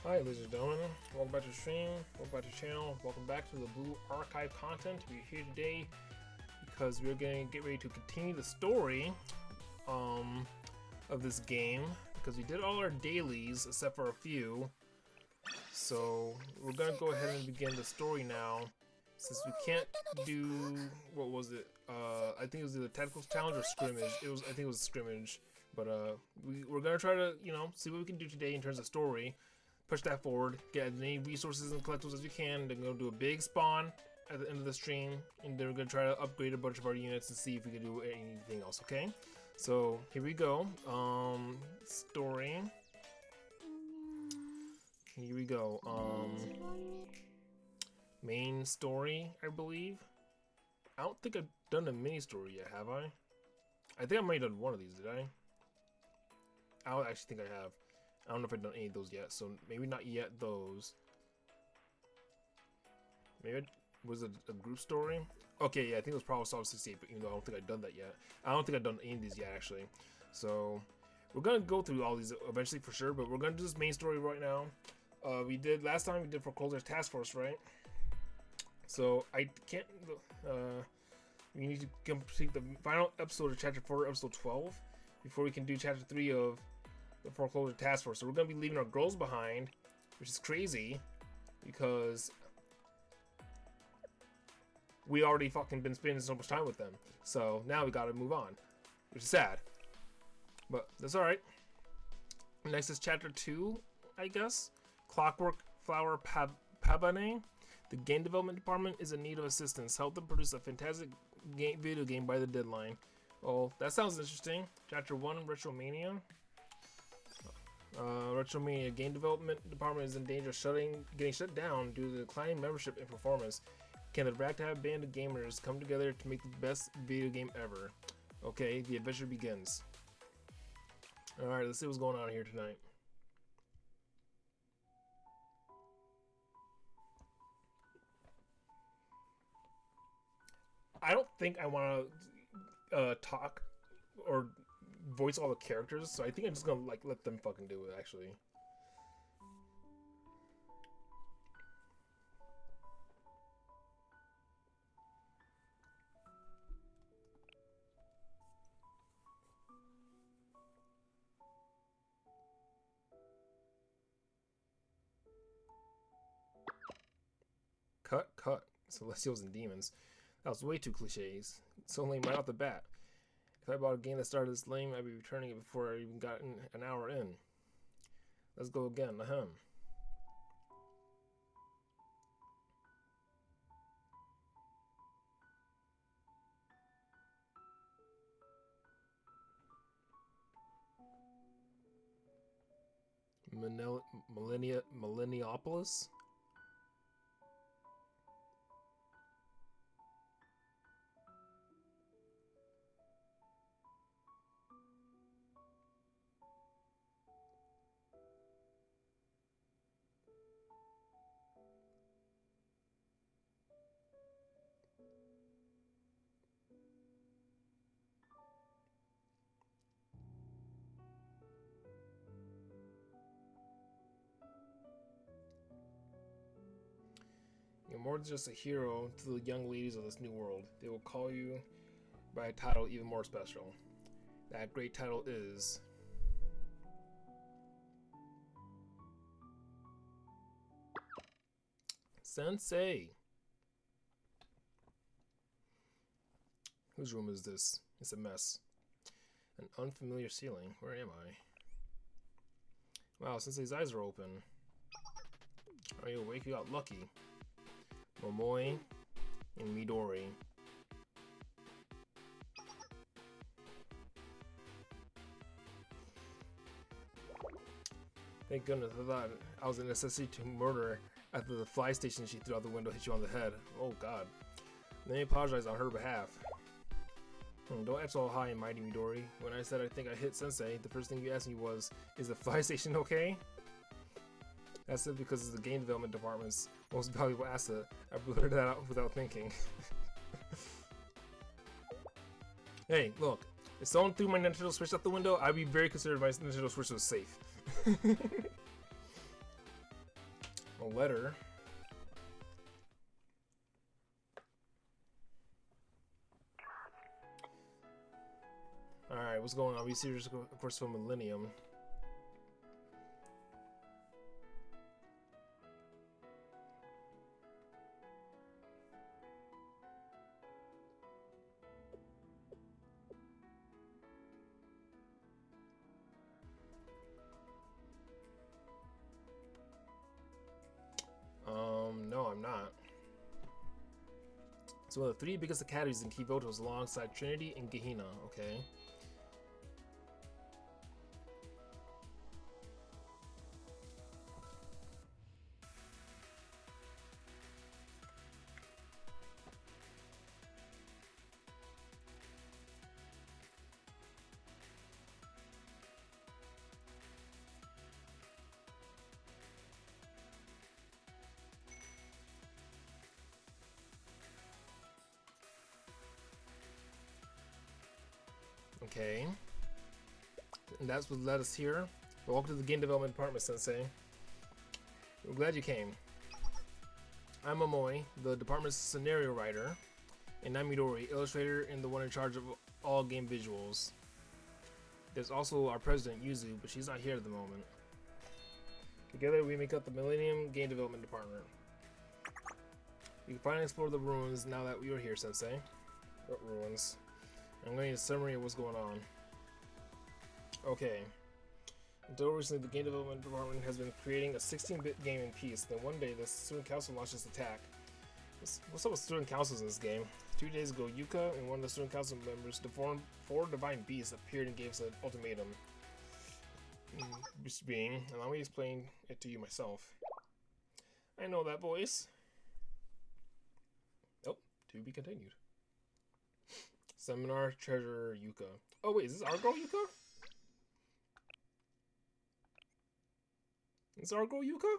Hi, ladies and gentlemen. Welcome back to the stream. Welcome back to the channel. Welcome back to the Blue Archive content. We're here today because we're going to get ready to continue the story of this game, because we did all our dailies except for a few. So we're going to go ahead and begin the story now, since we can't do, what was it? I think it was either tactical challenge or scrimmage. I think it was scrimmage. But we're going to try to, see what we can do today in terms of story. Push that forward, get as many resources and collectibles as we can. Then go do a big spawn at the end of the stream, and then we're gonna try to upgrade a bunch of our units and see if we can do anything else. Okay, so here we go. Story. Here we go. Main story, I believe. I don't think I've done a mini story yet, have I? I think I might have done one of these. Did I? I don't actually think I have. I don't know if I've done any of those yet, so maybe not yet those. Maybe was it a group story? Okay, yeah, I think it was Problem Solve 68, but even though I don't think I've done that yet. I don't think I've done any of these yet, actually. So, we're gonna go through all these eventually for sure, but we're gonna do this main story right now. Last time we did Foreclosure Task Force, right? So, I can't, we need to complete the final episode of Chapter 4, Episode 12, before we can do Chapter 3 of the Foreclosure Task Force. So we're gonna be leaving our girls behind, which is crazy because we already fucking been spending so much time with them. So now we gotta move on, which is sad, but that's all right. Next is Chapter 2, I guess. Clockwork Flower Pabane. The game development department is in need of assistance. Help them produce a fantastic video game by the deadline. Oh, that sounds interesting. Chapter 1, Retromania. Retromania game development department is in danger of getting shut down due to declining membership and performance. Can the ragtag band of gamers come together to make the best video game ever? Okay, the adventure begins. Alright, let's see what's going on here tonight. I don't think I want to talk or voice all the characters, so I think I'm just gonna let them fucking do it, actually. Cut. Celestials and demons. That was way too cliches. So lame right off the bat. If I bought a game that started this lame, I'd be returning it before I even got an hour in. Let's go again. Ahem. Millenniapolis? You're more than just a hero to the young ladies of this new world. They will call you by a title even more special. That great title is... Sensei! Whose room is this? It's a mess. An unfamiliar ceiling. Where am I? Wow, Sensei's eyes are open. Are you awake? You got lucky. Momoi and Midori. Thank goodness, I thought I was a necessity to murder after the fly station she threw out the window hit you on the head. Oh god. Let me apologize on her behalf. Don't act all high and mighty, Midori. When I said I think I hit Sensei, the first thing you asked me was, is the fly station okay? That's it because it's the game development department's most valuable asset. I blurted that out without thinking. Hey, look. If someone threw my Nintendo Switch out the window, I'd be very concerned my Nintendo Switch was safe. A letter. Alright, what's going on? We serious, of course, for Millennium. No, I'm not. It's one of the 3 biggest academies in Kivotos alongside Trinity and Gehenna, okay. Okay. And that's what led us here. Welcome to the game development department, Sensei. We're glad you came. I'm Amoy, the department's scenario writer, and I'm Midori, illustrator and the one in charge of all game visuals. There's also our president, Yuzu, but she's not here at the moment. Together we make up the Millennium Game Development Department. We can finally explore the ruins now that we are here, Sensei. What ruins? I'm going to need a summary of what's going on. Okay. Until recently, the Game Development Department has been creating a 16-bit game in peace. Then one day, the Student Council launched this attack. What's up with Student Councils in this game? 2 days ago, Yuka and one of the Student Council members, deformed 4 divine beasts, appeared and gave us an ultimatum. Just being, allow me to explain it to you myself. I know that voice. Oh, to be continued. Seminar Treasurer Yuka. Oh wait, is this our girl Yuka? Is our girl Yuka?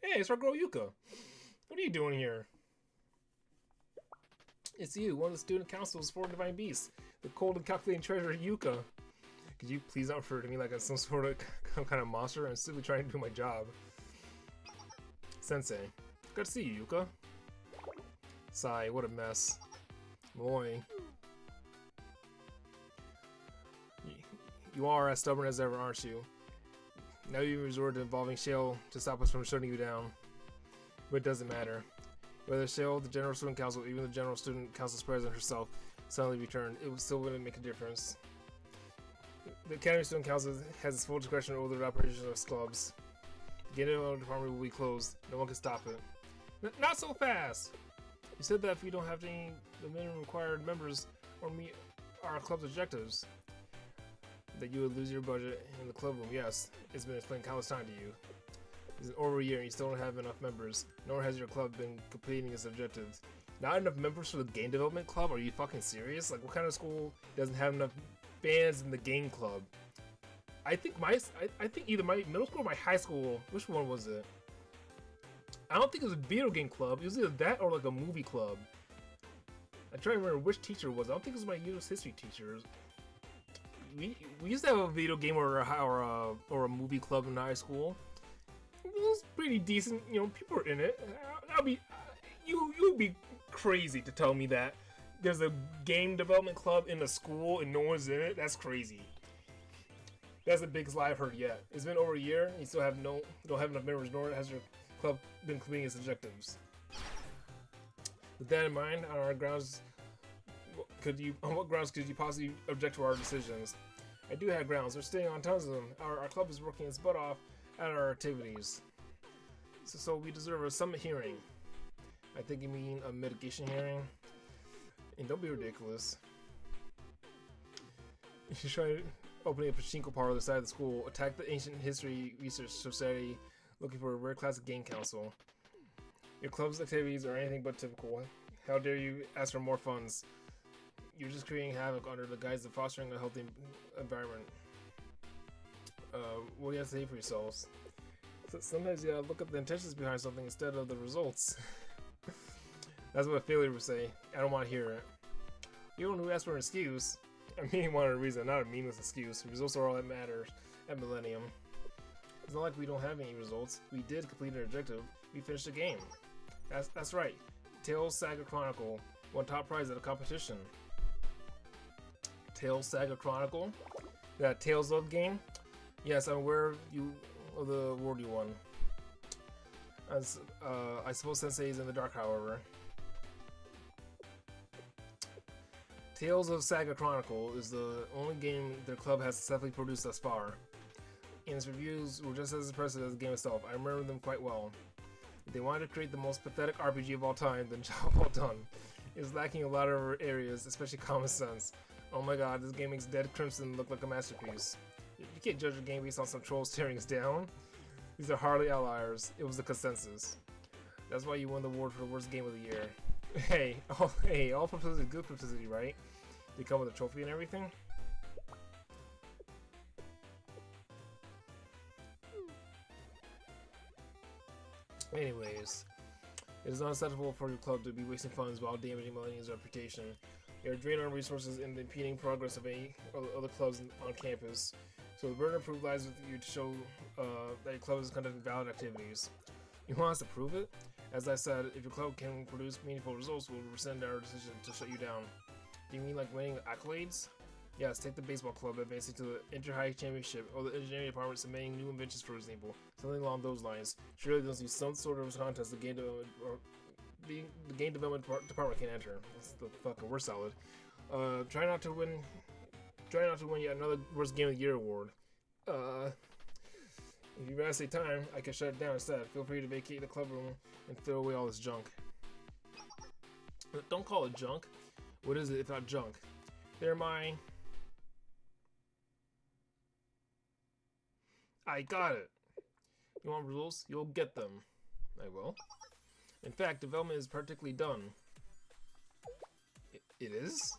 Hey, it's our girl Yuka. What are you doing here? It's you, one of the Student Council's 4 divine beasts, the cold and calculating treasurer Yuka. Could you please not refer to me like I'm some sort of kind of monster? I'm simply trying to do my job. Sensei, good to see you, Yuka. Sigh, what a mess. Boy. You are as stubborn as ever, aren't you? Now you resort to involving Shale to stop us from shutting you down. But it doesn't matter. Whether Shale, the General Student Council, or even the General Student Council's president herself suddenly returned, it still wouldn't make a difference. The Academy Student Council has its full discretion over the operation of its clubs. The Game Development Department will be closed. No one can stop it. Not so fast! You said that if we don't have any the minimum required members or meet our club's objectives, that you would lose your budget in the club room. Yes, it's been explained countless times to you. It's been over a year and you still don't have enough members, nor has your club been completing its objectives. Not enough members for the game development club? Are you fucking serious? Like, what kind of school doesn't have enough fans in the game club? I think I think either my middle school or my high school, which one was it? I don't think it was a video game club. It was either that or like a movie club. I try to remember which teacher it was. I don't think it was my US history teacher. We used to have a video game or a movie club in high school. It was pretty decent. You know, people were in it. You'd be crazy to tell me that there's a game development club in a school and no one's in it. That's crazy. That's the biggest lie I've heard yet. It's been over a year. And you still have don't have enough members, nor has your club been completing its objectives. With that in mind, on what grounds could you possibly object to our decisions? I do have grounds. We're staying on tons of them. Our club is working its butt off at our activities. So we deserve a summit hearing. I think you mean a mitigation hearing? And don't be ridiculous. You should try opening a pachinko parlor on the side of the school. Attack the Ancient History Research Society looking for a rare classic game council. Your club's activities are anything but typical. How dare you ask for more funds? You're just creating havoc under the guise of fostering a healthy environment. What do you have to say for yourselves? So sometimes you gotta look at the intentions behind something instead of the results. That's what a failure would say. I don't want to hear it. You don't who asked for an excuse. I mean, one reason, not a meaningless excuse. Results are all that matters at Millennium. It's not like we don't have any results. We did complete an objective. We finished the game. That's right. Tales Saga Chronicle won top prize at a competition. Tales Saga Chronicle? That Tales of game? Yes, I'm aware of the award you won. I suppose Sensei is in the dark, however. Tales of Saga Chronicle is the only game their club has successfully produced thus far, and its reviews were just as impressive as the game itself. I remember them quite well. If they wanted to create the most pathetic RPG of all time, then job well done. It was lacking a lot of areas, especially common sense. Oh my god, this game makes Dead Crimson look like a masterpiece. You can't judge a game based on some trolls tearing us down. These are hardly outliers. It was the consensus. That's why you won the award for the worst game of the year. Hey, all publicity is good publicity, right? They come with a trophy and everything? Anyways, it is unacceptable for your club to be wasting funds while damaging Millennium's reputation. You are draining our resources and impeding progress of any other clubs on campus. So the burden of proof lies with you to show that your club is conducting valid activities. You want us to prove it? As I said, if your club can produce meaningful results, we'll rescind our decision to shut you down. Do you mean like winning accolades? Yes, take the baseball club advancing to the Inter-High Championship, or the engineering department submitting new inventions, for example. Something along those lines. Surely there must be some sort of contest the game development department can enter. That's the fucking we're solid. Try not to win yet another worst game of the year award. If you rather say time, I can shut it down instead. Feel free to vacate the club room and throw away all this junk. Don't call it junk. What is it if not junk? They're mine. I got it. You want rules? You'll get them. I will. In fact, development is practically done. It is?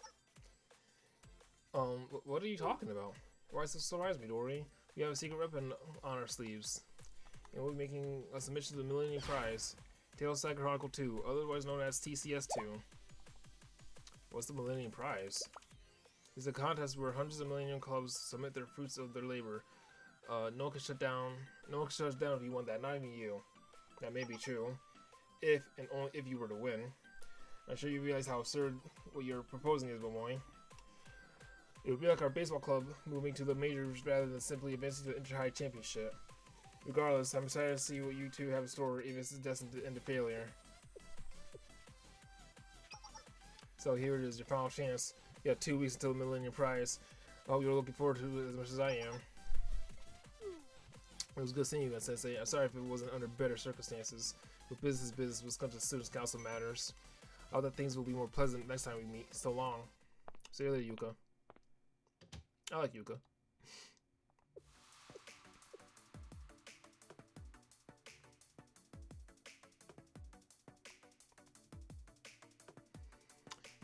What are you talking about? Why does this surprise me, Dory? We have a secret weapon on our sleeves. And we'll be making a submission to the Millennium Prize. Tales Saga Chronicle 2, otherwise known as TCS2. What's the Millennium Prize? It's a contest where hundreds of Millennium clubs submit their fruits of their labor. No one can shut down if you won that, not even you. That may be true. If and only if you were to win. I'm sure you realize how absurd what you're proposing is, Bomoy. It would be like our baseball club moving to the majors rather than simply advancing to the Inter-High Championship. Regardless, I'm excited to see what you two have in store, even if it's destined to end in failure. So here it is, your final chance. You have 2 weeks until the Millennium Prize. I hope you're looking forward to it as much as I am. It was good seeing you again, Sensei. I'm sorry if it wasn't under better circumstances. But business is business when it comes to students' council matters. I hope that things will be more pleasant next time we meet. So long. See you later, Yuka. I like Yuka.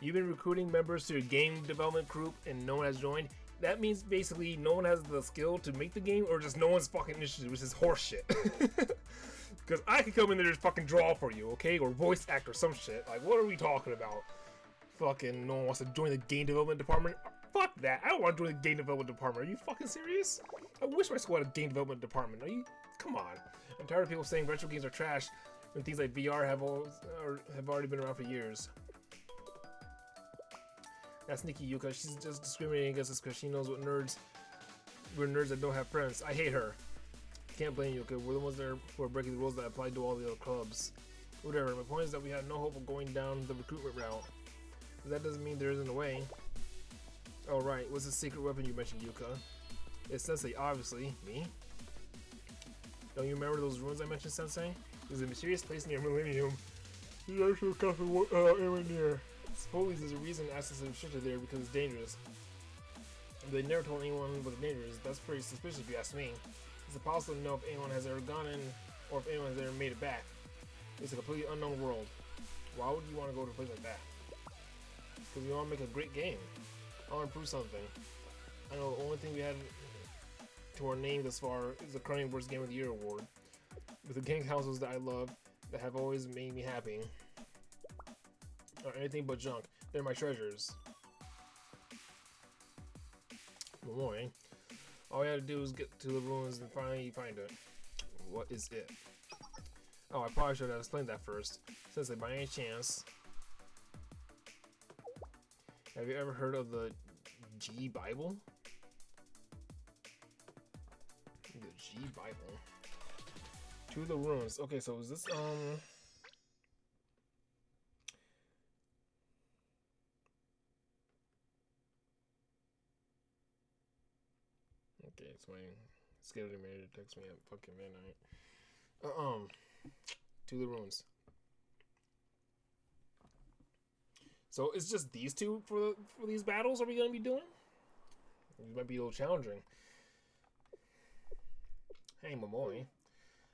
You've been recruiting members to your game development group and no one has joined. That means basically no one has the skill to make the game or just no one's fucking interested, which is horseshit. Because I could come in there and just fucking draw for you, okay? Or voice act or some shit. Like, what are we talking about? Fucking no one wants to join the game development department. Fuck that. I don't want to join the game development department. Are you fucking serious? I wish my school had a game development department. Are you? Come on. I'm tired of people saying retro games are trash when things like VR have already been around for years. That's sneaky Yuka. She's just discriminating against us because she knows we're nerds that don't have friends. I hate her. Can't blame Yuka. We're the ones who are breaking the rules that apply to all the other clubs. Whatever. My point is that we had no hope of going down the recruitment route. But that doesn't mean there isn't a way. Oh right, what's the secret weapon you mentioned, Yuka? It's Sensei, obviously. Me? Don't you remember those ruins I mentioned, Sensei? There's a mysterious place near Millennium. The actual castle anywhere near. Supposedly there's a reason access is restricted there because it's dangerous. They never told anyone it was dangerous. That's pretty suspicious if you ask me. It's impossible to know if anyone has ever gone in or if anyone has ever made it back. It's a completely unknown world. Why would you want to go to a place like that? Because we want to make a great game. I want to prove something. I know the only thing we had to our name thus far is the current Worst Game of the Year award. With the game consoles that I love, that have always made me happy, or anything but junk, they're my treasures. Good morning. All we had to do was get to the ruins and finally find it. What is it? Oh, I probably should have explained that first. Since by any chance, have you ever heard of the G Bible? The G Bible. To the ruins. Okay, so is this okay, it's my scheduling manager text me at fucking midnight. To the ruins. So it's just these two for these battles are we gonna be doing? It might be a little challenging. Hey Momoy.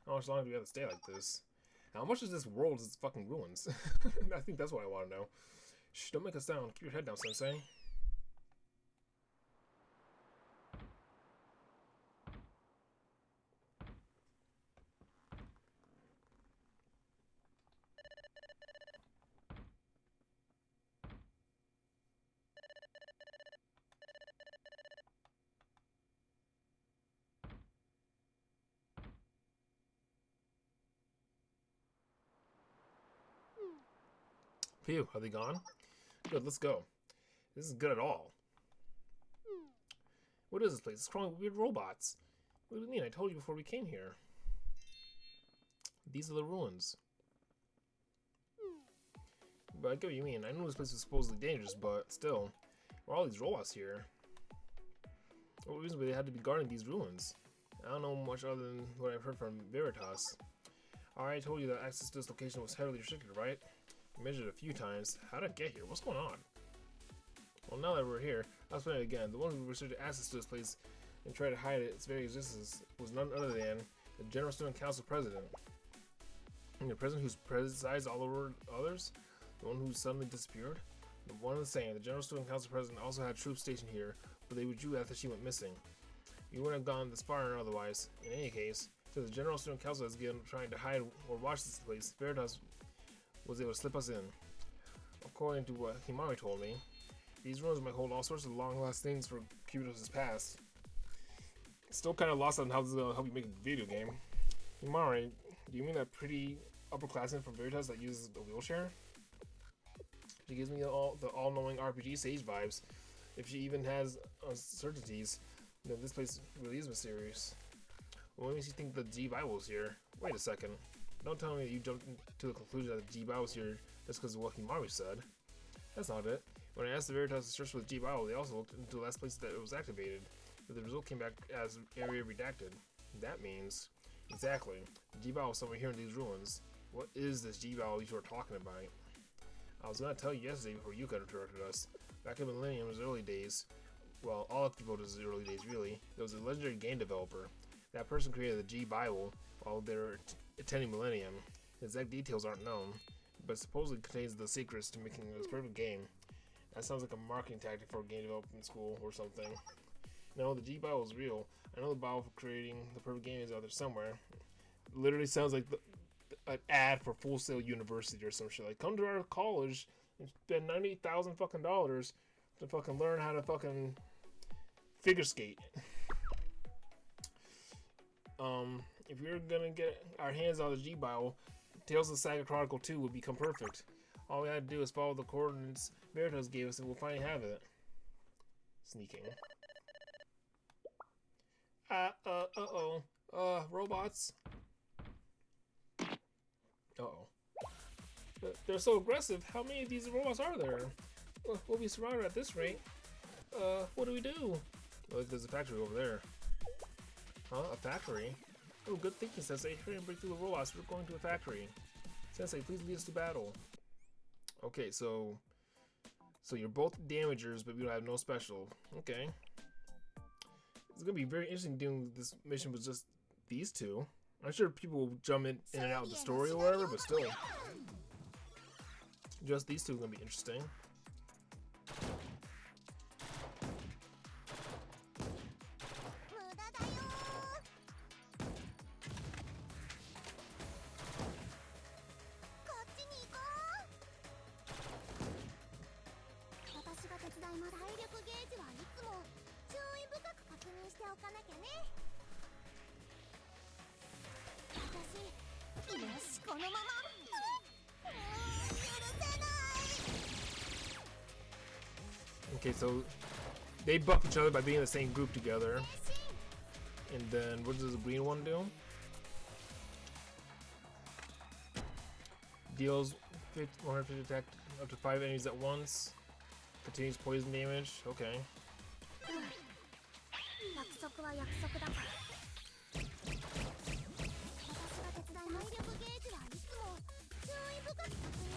How much longer do we have to stay like this? How much is this world is fucking ruins? I think that's what I want to know. Shh, don't make a sound. Keep your head down, sensei. Phew, are they gone? Good, let's go. This is good at all. What is this place? It's crawling with weird robots. What do you mean? I told you before we came here. These are the ruins. But I get what you mean. I know this place is supposedly dangerous, but still. Why are all these robots here? What reason would they have to be guarding these ruins? I don't know much other than what I've heard from Veritas. I already told you that access to this location was heavily restricted, right? I measured it a few times. How did I get here? What's going on? Well, now that we're here, I'll explain it again. The one who restricted access to this place and tried to hide its very existence was none other than the General Student Council President. And the president who presides all over others? The one who suddenly disappeared? The one and the same. The General Student Council President also had troops stationed here, but they withdrew after she went missing. You wouldn't have gone this far otherwise. In any case, since the General Student Council has begun trying to hide or watch this place, Veritas was able to slip us in. According to what Himari told me, these ruins might hold all sorts of long-lasting things for Kyudos' past. Still kind of lost on how this is going to help you make a video game. Himari, do you mean that pretty upperclassman from Veritas that uses the wheelchair? She gives me the all-knowing RPG Sage vibes. If she even has uncertainties, then this place really is mysterious. What makes you think the G Bible is here? Wait a second. Don't tell me that you jumped to the conclusion that the G Bible was here just because of what Himari said. That's not it. When I asked the Veritas to search for the G Bible, they also looked into the last place that it was activated, but the result came back as area redacted. That means... Exactly. The G Bible is somewhere here in these ruins. What is this G Bible you were talking about? I was gonna tell you yesterday before you got interrupted us. Back in Millennium's early days, well, all of Kyudo's early days really, there was a legendary game developer. That person created the G Bible while they were attending Millennium. The exact details aren't known, but supposedly contains the secrets to making this perfect game. That sounds like a marketing tactic for a game development school or something. No, the G Bible is real. I know the Bible for creating the perfect game is out there somewhere. It literally sounds like an ad for Full Sail University or some shit. Like, come to our college and spend $90,000 fucking dollars to fucking learn how to fucking figure skate. If we were gonna get our hands on the G Bible, Tales of the Saga Chronicle 2 would become perfect. All we had to do is follow the coordinates Veritas gave us and we'll finally have it. Sneaking. Robots. Uh-oh. They're so aggressive. How many of these robots are there? We'll be surrounded at this rate. What do we do? Look, there's a factory over there. Huh? A factory? Oh, good thinking, Sensei. Hurry and break through the robots. We're going to a factory. Sensei, please lead us to battle. Okay, so you're both damagers, but we don't have no special. Okay. It's gonna be very interesting doing this mission with just these two. I'm sure people will jump in and out of the story or whatever, but still. Just these two are gonna be interesting. Okay, so they buff each other by being in the same group together. And then what does the green one do? Deals 150 attack up to 5 enemies at once. Continues poison damage. Okay.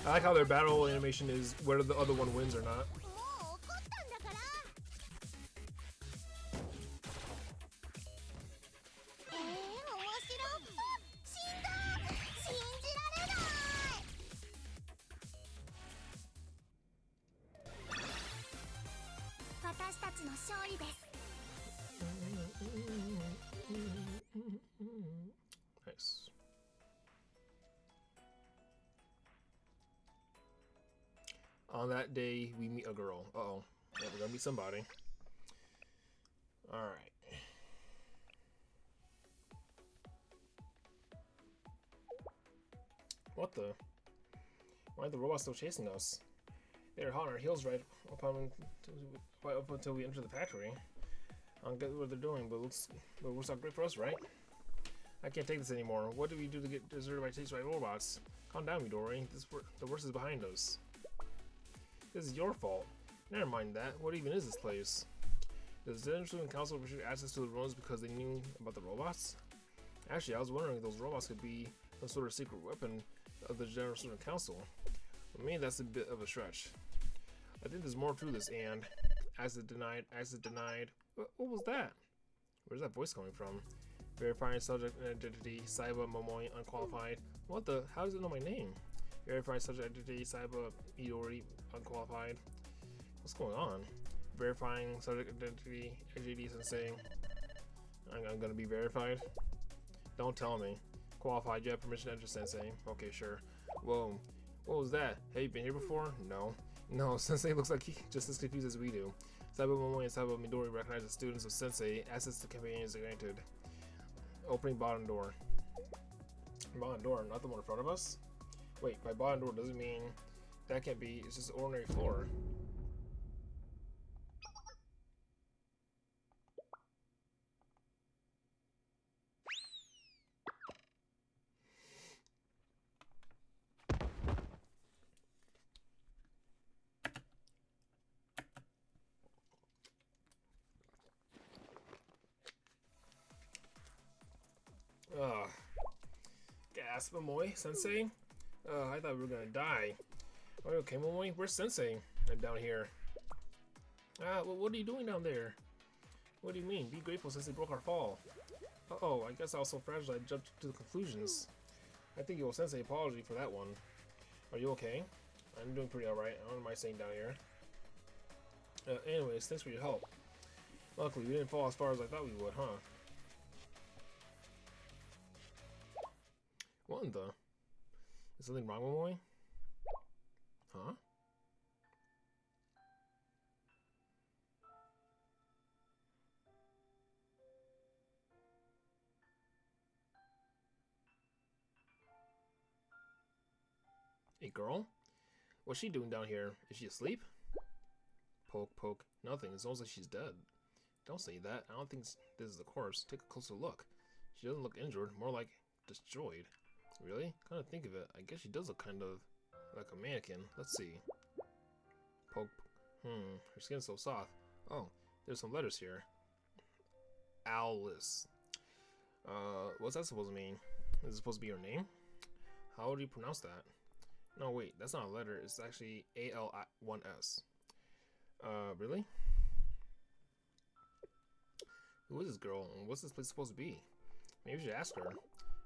I like how their battle animation is whether the other one wins or not. Nice. On that day, we meet a girl. Uh-oh. Yeah, we're gonna meet somebody. Alright. What the? Why are the robots still chasing us? They're hot on our heels right up until we enter the factory. I don't get what they're doing, but it works out great for us, right? I can't take this anymore. What do we do to get deserted by chased by robots? Calm down, Midori. The worst is behind us. This is your fault. Never mind that. What even is this place? Does the General Council restrict access to the ruins because they knew about the robots? Actually, I was wondering if those robots could be some sort of secret weapon of the General Student Council. For me, that's a bit of a stretch. I think there's more to this, and access denied. What was that? Where's that voice coming from? Verifying subject identity, Saiba Momoi, unqualified. What the? How does it know my name? Verifying subject identity, Saiba Midori, unqualified. What's going on? Verifying subject identity, AJD Sensei. I'm gonna be verified. Don't tell me. Qualified, you have permission to enter, Sensei. Okay, sure. Whoa. What was that? Have you been here before? No. No, Sensei looks like he just as confused as we do. Saiba Momoi and Saiba Midori recognize the students of Sensei. Access to companions is granted. Opening bottom door. Bottom door, not the one in front of us? Wait, by bottom door doesn't mean that can't be, it's just an ordinary floor. Gasp, Momoi, Sensei? I thought we were gonna die. Oh, okay, Momoi, where's Sensei? I'm down here. Well, what are you doing down there? What do you mean? Be grateful Sensei broke our fall. Uh-oh, I guess I was so fragile I jumped to the conclusions. I think you owe Sensei apology for that one. Are you okay? I'm doing pretty alright. I don't mind staying down here. Anyways, thanks for your help. Luckily, we didn't fall as far as I thought we would, huh? What in the? Is something wrong, Momoi? Huh? A girl? What's she doing down here? Is she asleep? Poke, poke. Nothing. It's almost like she's dead. Don't say that. I don't think this is the corpse. Take a closer look. She doesn't look injured. More like destroyed. Really? Kind of think of it. I guess she does look kind of like a mannequin. Let's see. Poke. Her skin's so soft. Oh, there's some letters here. Alice. What's that supposed to mean? Is it supposed to be her name? How would you pronounce that? No, wait, that's not a letter. It's actually AL1S. Really? Who is this girl, and what's this place supposed to be? Maybe we should ask her.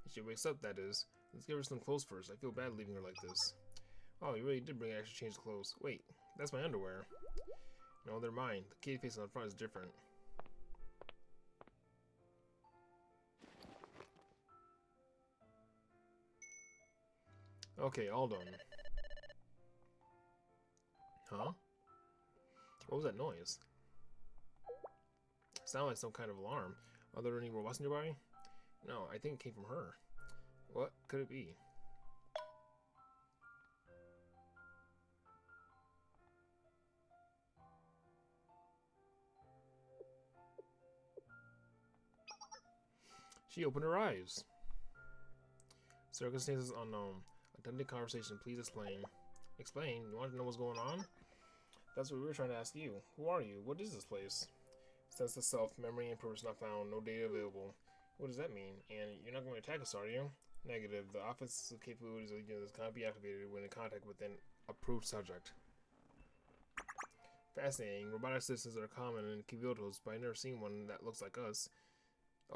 If she wakes up, that is. Let's give her some clothes first. I feel bad leaving her like this. Oh, you really did bring an extra change of clothes. Wait, that's my underwear. No, they're mine. The kitty face on the front is different. Okay, all done. Huh? What was that noise? Sounded like some kind of alarm. Are there any robots nearby? No, I think it came from her. What could it be? She opened her eyes. Circumstances unknown. Attended conversation. Please explain. Explain? You want to know what's going on? That's what we were trying to ask you. Who are you? What is this place? Sense of self, memory, and purpose not found. No data available. What does that mean? And you're not going to attack us, are you? Negative. The office capabilities of the unit cannot be activated when in contact with an approved subject. Fascinating. Robotic systems are common in Kiviltos, but I've never seen one that looks like us.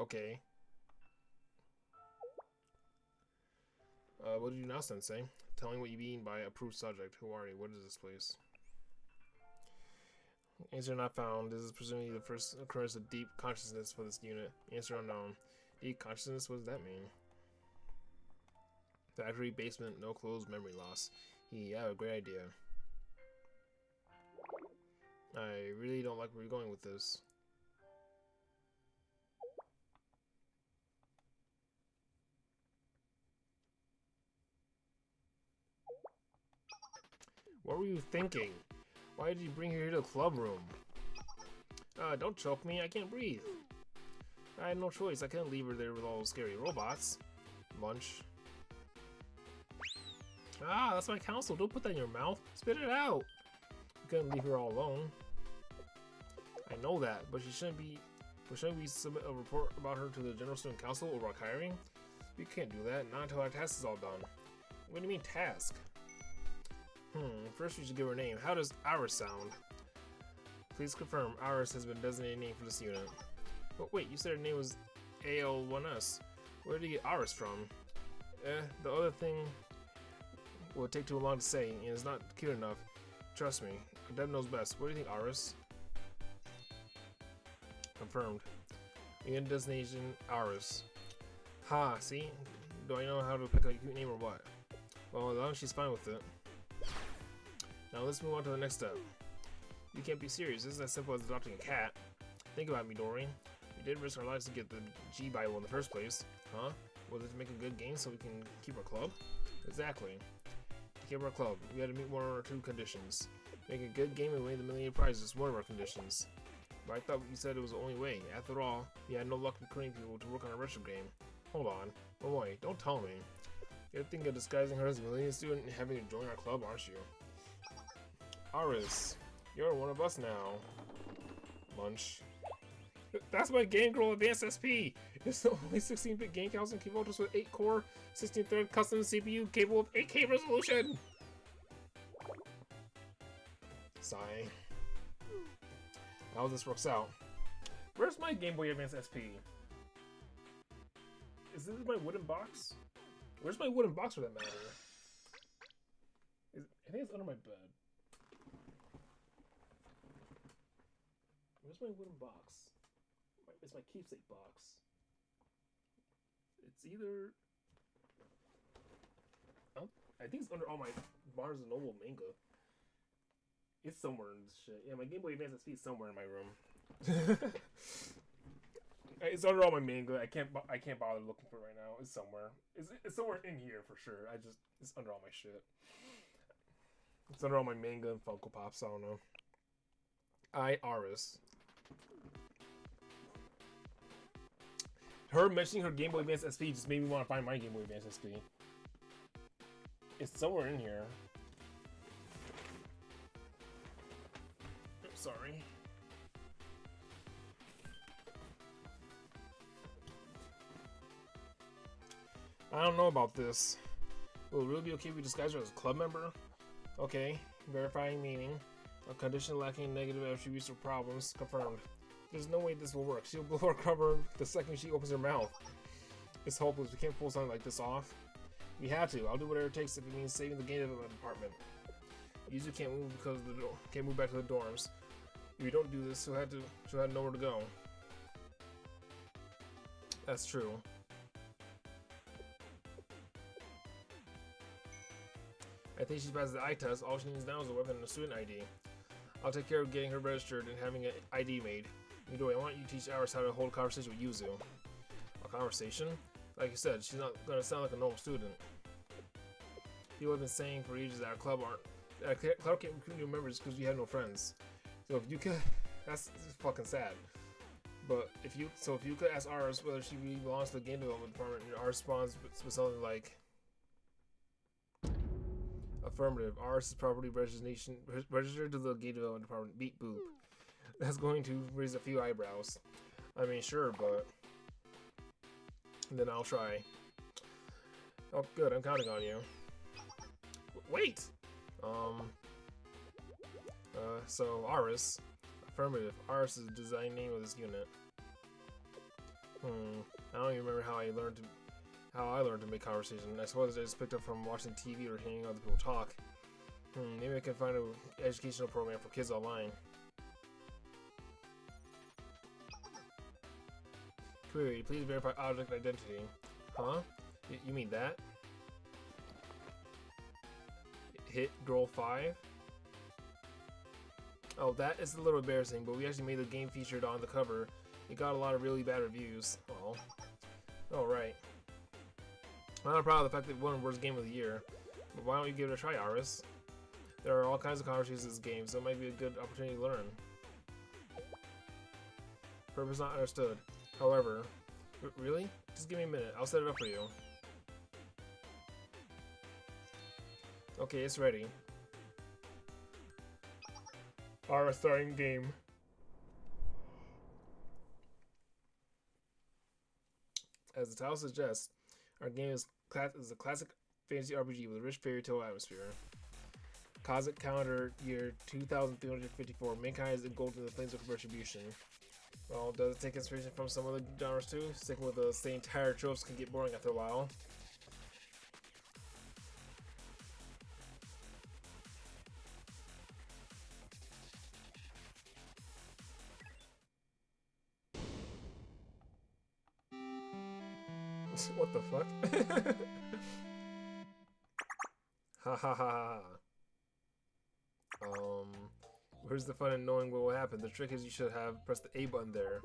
Okay. What do you now, Sensei? Tell me what you mean by approved subject. Who are you? What is this place? Answer not found. This is presumably the first occurrence of deep consciousness for this unit. Answer unknown. Deep consciousness? What does that mean? Factory, basement, no clothes, memory loss. Yeah, great idea. I really don't like where you're going with this. What were you thinking? Why did you bring her here to the club room? Don't choke me, I can't breathe. I had no choice, I couldn't leave her there with all those scary robots. Munch. Ah, that's my counsel, don't put that in your mouth. Spit it out. You couldn't leave her all alone. I know that, but shouldn't we submit a report about her to the General Student Council or about hiring? We can't do that, not until our task is all done. What do you mean task? First we should give her a name. How does Iris sound? Please confirm. Iris has been designated name for this unit. But wait, you said her name was AL1S. Where did you get Iris from? The other thing will take too long to say, and it's not cute enough. Trust me, Dev knows best. What do you think, Iris? Confirmed. Unit designation, Iris. Ha, see? Do I know how to pick a cute name or what? Well, as long as she's fine with it. Now let's move on to the next step. You can't be serious. This isn't as simple as adopting a cat. Think about me, Dory. We did risk our lives to get the G Bible in the first place. Huh? Was it to make a good game so we can keep our club? Exactly. To keep our club, we had to meet one or two conditions. Make a good game and win the million prizes, one of our conditions. But I thought you said it was the only way. After all, we had no luck recruiting people to work on a retro game. Hold on. Oh wait, don't tell me. You're thinking of disguising her as a millennium student and having her join our club, aren't you? Aris, you're one of us now. Munch. That's my Game Girl Advanced SP! It's the only 16-bit game console in Kiviltos with 8-core, 16-thread custom CPU capable of 8K resolution! Sigh. How this works out. Where's my Game Boy Advance SP? Is this my wooden box? Where's my wooden box for that matter? I think it's under my bed. Where's my wooden box? It's my keepsake box. It's either... Oh, I think it's under all my Barnes & Noble manga. It's somewhere in this shit. Yeah, my Game Boy Advance SP is somewhere in my room. It's under all my manga. I can't bother looking for it right now. It's somewhere. It's somewhere in here for sure. It's under all my shit. It's under all my manga and Funko Pops. I don't know. Iris. Her mentioning her Game Boy Advance SP just made me want to find my Game Boy Advance SP. It's somewhere in here. I'm sorry. I don't know about this. Will it really be okay if we disguise her as a club member? Okay. Verifying meaning. A condition lacking negative attributes or problems. Confirmed. There's no way this will work. She'll blow her cover the second she opens her mouth. It's hopeless. We can't pull something like this off. We have to. I'll do whatever it takes if it means saving the game development department. Usually can't move because the door can't move back to the dorms. If we don't do this, she'll have nowhere to go. That's true. I think she passes the eye test. All she needs now is a weapon and a student ID. I'll take care of getting her registered and having an ID made. Midori, I want you to teach Iris how to hold a conversation with Yuzu. A conversation? Like you said, she's not gonna sound like a normal student. People have been saying for ages that our club club can't recruit new members because we have no friends. So if you could, that's fucking sad. But if you could ask Iris whether she really belongs to the game development department, and Iris responds with something like, affirmative. Iris is property registered to the game development department. Beep boop. That's going to raise a few eyebrows. I mean, sure, but then I'll try. Oh, good. I'm counting on you. Wait. So Iris. Affirmative. Iris is the design name of this unit. I don't even remember how I learned to make conversation. I suppose I just picked up from watching TV or hearing other people talk. Maybe I can find an educational program for kids online. Query, please verify object identity. Huh? You mean that? Hit Girl 5? Oh, that is a little embarrassing, but we actually made the game featured on the cover. It got a lot of really bad reviews. Oh. Alright. I'm not proud of the fact that it won Worst Game of the Year, but why don't you give it a try, Iris? There are all kinds of conversations in this game, so it might be a good opportunity to learn. Purpose not understood. However, really? Just give me a minute. I'll set it up for you. Okay, it's ready. Iris starting game. As the title suggests, our game is a classic fantasy RPG with a rich fairy tale atmosphere. Cosmic calendar year 2354. Mankind is engulfed in the flames of retribution. Well, does it take inspiration from some other genres too? Sticking with the same tired tropes can get boring after a while. What the fuck? Ha ha ha ha. Where's the fun in knowing what will happen? The trick is you should have pressed the A button there.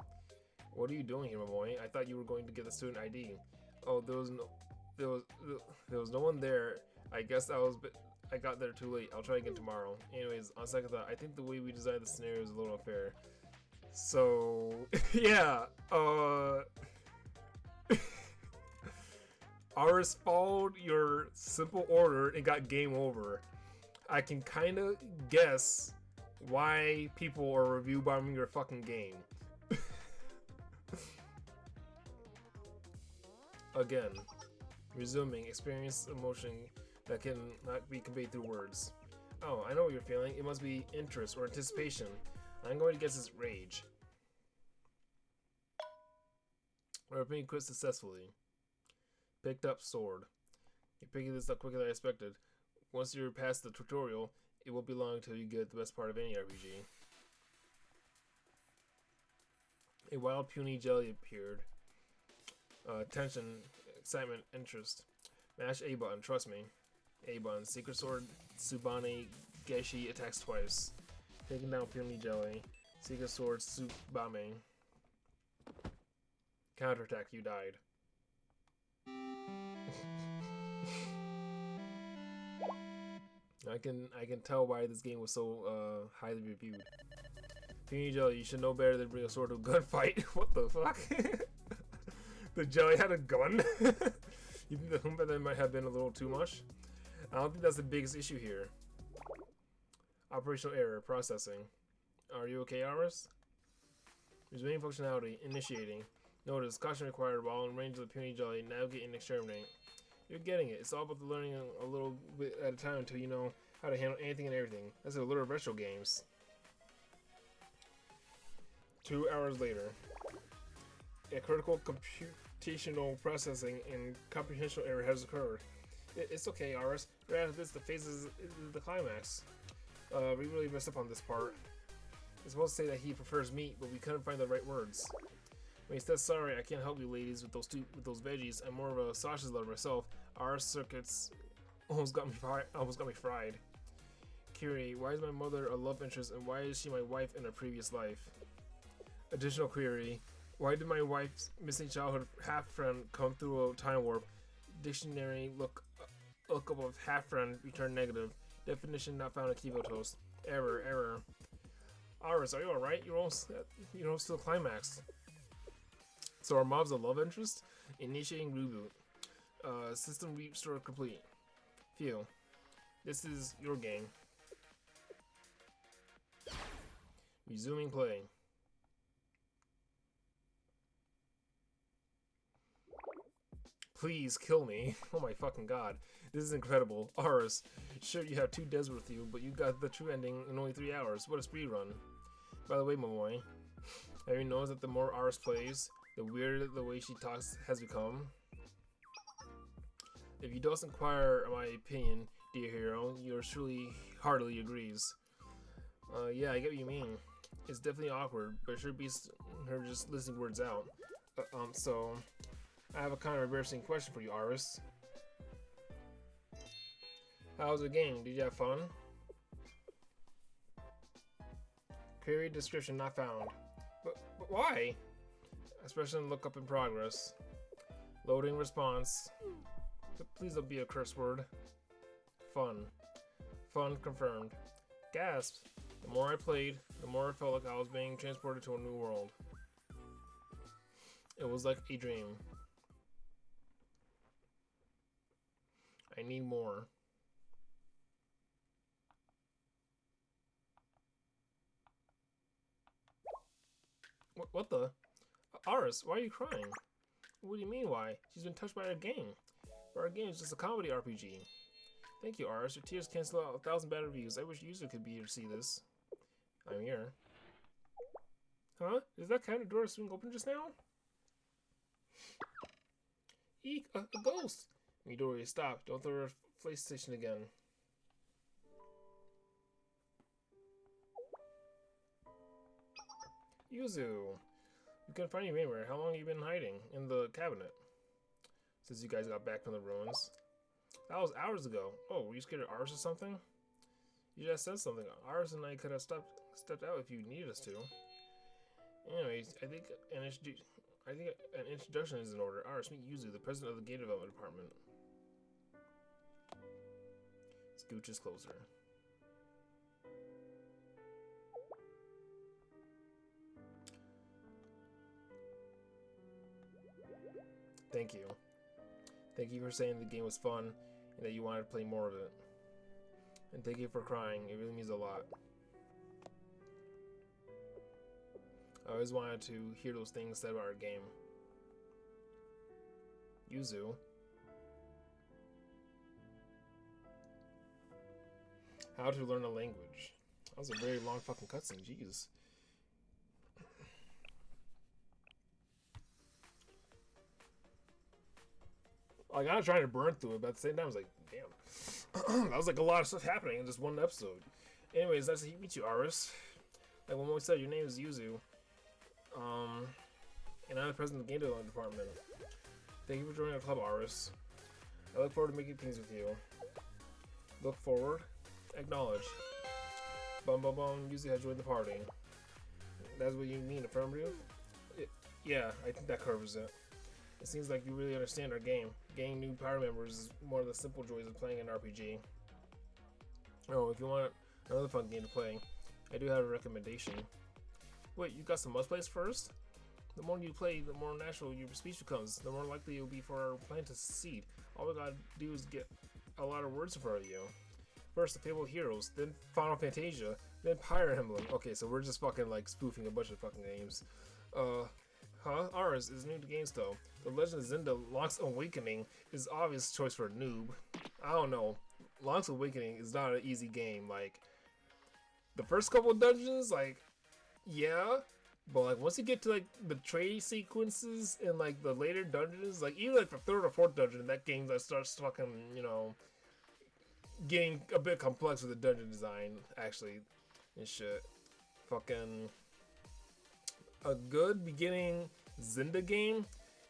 What are you doing here, my boy? I thought you were going to get the student ID. Oh, there was no one there. I guess I got there too late. I'll try again tomorrow. Anyways, on second thought, I think the way we designed the scenario is a little unfair. So, yeah, Iris followed your simple order and got game over. I can kind of guess why people are review bombing your fucking game. Again, resuming, experience emotion that cannot be conveyed through words. Oh, I know what you're feeling. It must be interest or anticipation. I'm going to guess it's rage. Or being quit successfully. Picked up sword. You're picking this up quicker than I expected. Once you're past the tutorial, it won't be long until you get the best part of any RPG. A wild puny jelly appeared. Tension, excitement, interest. Mash A button, trust me. A button. Secret sword Tsubane Geshi attacks twice. Taking down puny jelly. Secret sword Tsubame. Counterattack, you died. I can tell why this game was so highly reviewed. Puny jelly, you should know better than bring a sword to a gunfight. What the fuck? The jelly had a gun? You think the Humba then might have been a little too much? I don't think that's the biggest issue here. Operational error, processing. Are you okay, Iris? Resuming functionality, initiating. Notice, caution required while in range of the puny jelly, navigate and exterminate. You're getting it. It's all about the learning a little bit at a time until you know how to handle anything and everything. That's a little of retro games. 2 hours later. A critical computational processing and comprehension error has occurred. It's okay, Iris. Right after this, the phase is the climax. We really messed up on this part. It's supposed to say that he prefers meat, but we couldn't find the right words. When he said sorry, I can't help you ladies with those veggies. I'm more of a sausage lover myself. Our circuits almost got me fried. Kiri, why is my mother a love interest and why is she my wife in a previous life? Additional query. Why did my wife's missing childhood half-friend come through a time warp? Dictionary look up of half-friend return negative. Definition not found in Kivo Toast. Error. Iris, are you alright? You're still climaxed. So our mob's a love interest? Initiating reboot. System restore complete. Phew. This is your game. Resuming play. Please kill me. Oh my fucking god. This is incredible. Aris, sure you have 2 devs with you, but you got the true ending in only 3 hours. What a speed run. By the way, my boy, have you noticed that the more Aris plays, the weirder the way she talks has become? If you don't inquire my opinion, dear hero, yours truly heartily agrees. Yeah, I get what you mean. It's definitely awkward, but it sure beats her just listening words out. So I have a kind of embarrassing question for you, Aris. How was the game? Did you have fun? Query description not found. But why? Expression look up in progress. Loading response. Please don't be a curse word. Fun. Fun confirmed. Gasp. The more I played, the more I felt like I was being transported to a new world. It was like a dream. I need more. What the? Aris, why are you crying? What do you mean why? She's been touched by our game. But our game is just a comedy RPG. Thank you, Aris. Your tears cancel out 1,000 bad reviews. I wish user could be here to see this. I'm here. Huh? Is that kind of door swing open just now? Eek, a ghost! Midori, stop. Don't throw a PlayStation again. Yuzu, you couldn't find you anywhere. How long have you been hiding? In the cabinet. Since you guys got back from the ruins. That was hours ago. Oh, were you scared of Aris or something? You just said something. Aris and I could have stepped out if you needed us to. Anyways, I think an introduction is in order. Aris, meet Yuzu, the president of the game development department. Scooch is closer. Thank you. Thank you for saying the game was fun and that you wanted to play more of it. And thank you for crying. It really means a lot. I always wanted to hear those things said about our game. Yuzu. How to learn a language. That was a very long fucking cutscene. Jeez. Like, I was trying to burn through it, but at the same time, I was like, damn. That was like a lot of stuff happening in just one episode. Anyways, nice to meet you, Aris. Like when we said, your name is Yuzu. And I'm the president of the game development department. Thank you for joining our club, Aris. I look forward to making things with you. Look forward. Acknowledge. Bum bum bum. Yuzu has joined the party. That's what you mean, affirmative? Yeah, I think that covers it. It seems like you really understand our game. Gaining new power members is one of the simple joys of playing an RPG. Oh, if you want another fun game to play, I do have a recommendation. Wait, you got some must-plays first? The more you play, the more natural your speech becomes. The more likely it will be for our plan to succeed. All we gotta do is get a lot of words in front of you. First, the Fable Heroes, then Final Fantasia, then Fire Emblem. Okay, so we're just fucking like spoofing a bunch of fucking names. Ours is new to games though. The Legend of Zelda Link's Awakening is obvious choice for a noob. I don't know. Link's Awakening is not an easy game. Like, the first couple of dungeons, like, yeah. But like once you get to like the trade sequences and like the later dungeons, like even like the third or fourth dungeon, that game that starts fucking, you know, getting a bit complex with the dungeon design, actually, and shit. Fucking a good beginning Zelda game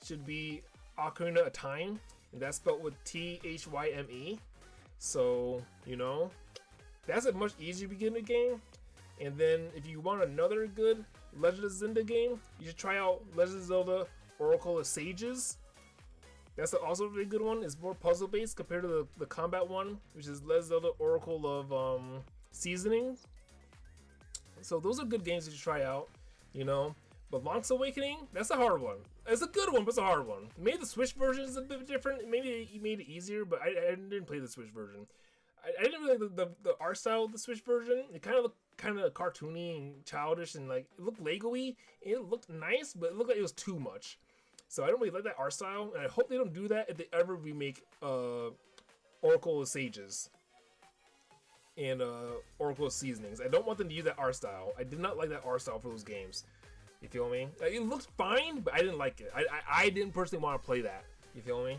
should be Ocarina of Time, and that's spelled with T-H-Y-M-E. So, you know, that's a much easier beginning game. And then if you want another good Legend of Zelda game, you should try out Legend of Zelda Oracle of Sages. That's also a really good one. It's more puzzle based compared to the combat one, which is Legend of Zelda Oracle of Seasoning. So those are good games you should try out, you know. But Link's Awakening, that's a hard one. It's a good one, but it's a hard one. Maybe the Switch version is a bit different. Maybe he made it easier, but I didn't play the Switch version. I didn't really like the art style of the Switch version. It kind of looked kind of cartoony and childish, and like it looked Lego-y. It looked nice, but it looked like it was too much. So I don't really like that art style, and I hope they don't do that if they ever remake Oracle of Sages and Oracle of Seasonings. I don't want them to use that art style. I did not like that art style for those games. You feel me? Like, it looks fine, but I didn't like it. I didn't personally want to play that. You feel me?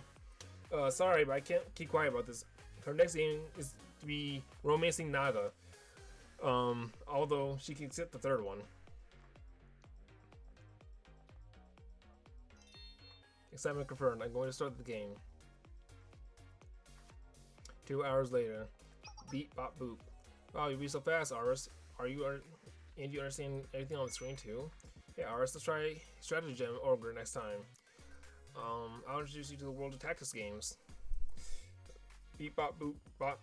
Sorry, but I can't keep quiet about this. Her next game is to be Romancing Naga. Although she can accept the third one. Excitement confirmed. I'm going to start the game. 2 hours later. Beep, bop, boop. Wow, you read so fast, Aris. And you understand everything on the screen too? Yeah, Aris, let's try Stratagem Ogre next time. I'll introduce you to the world of tactics games. Beep, bop, boop, bop.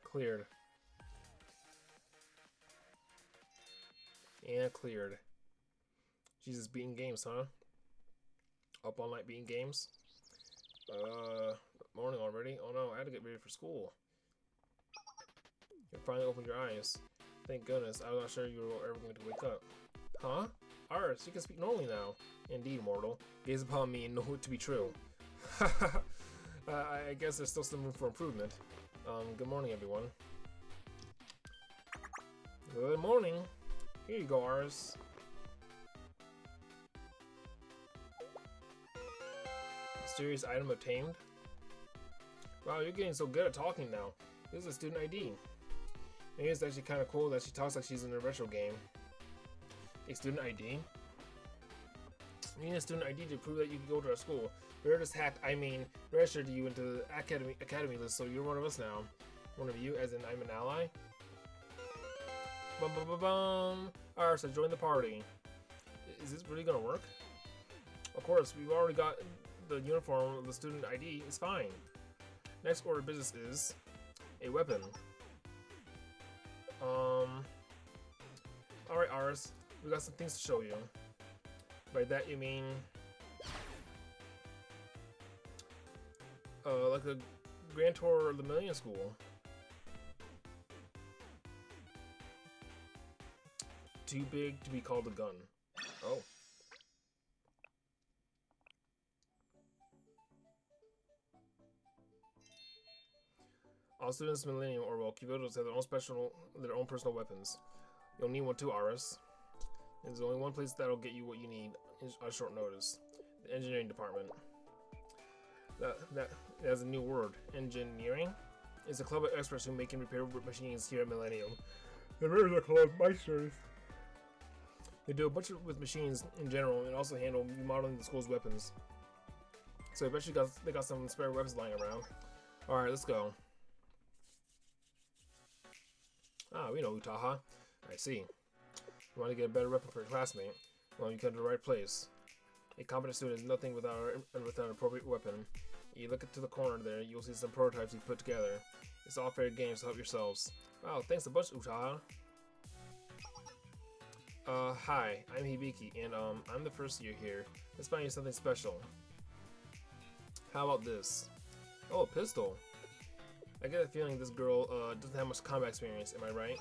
Cleared. And cleared. Jesus, beating games, huh? Up all night beating games? Morning already? Oh no, I had to get ready for school. You finally opened your eyes. Thank goodness, I was not sure you were ever going to wake up. Huh? Aris, you can speak normally now. Indeed, mortal. Gaze upon me and know it to be true. I guess there's still some room for improvement. Good morning, everyone. Good morning. Here you go, Aris. Mysterious item obtained. Wow, you're getting so good at talking now. This is a student ID. Maybe it's actually kind of cool that she talks like she's in a retro game. A student ID? You need a student ID to prove that you can go to our school. We're just registered you into the academy list, so you're one of us now. One of you, as in I'm an ally. Bum bum bum bum. Alright, so join the party. Is this really gonna work? Of course, we've already got the uniform of the student ID. It's fine. Next order of business is a weapon. Alright, Aris, we got some things to show you. By that you mean like a Grand Tour of the Millennium School. Too big to be called a gun. Oh. All students in Millennium or well, Cubitos have their own personal weapons. You'll need one too, Aris. There's only one place that'll get you what you need on short notice. The engineering department. That has a new word. Engineering is a club of experts who make and repair machines here at Millennium. The members are called Meisters. They do a bunch with machines in general and also handle remodeling the school's weapons. So I bet they got some spare weapons lying around. Alright, let's go. Ah, we know Utaha. I see. You want to get a better weapon for your classmate? Well, you come to the right place. A competent student is nothing without an appropriate weapon. You look into the corner there, you'll see some prototypes you put together. It's all fair games, so help yourselves. Wow, thanks a bunch, Utaha. Hi, I'm Hibiki, and I'm the first year here. Let's find you something special. How about this? Oh, a pistol. I get a feeling this girl doesn't have much combat experience, am I right?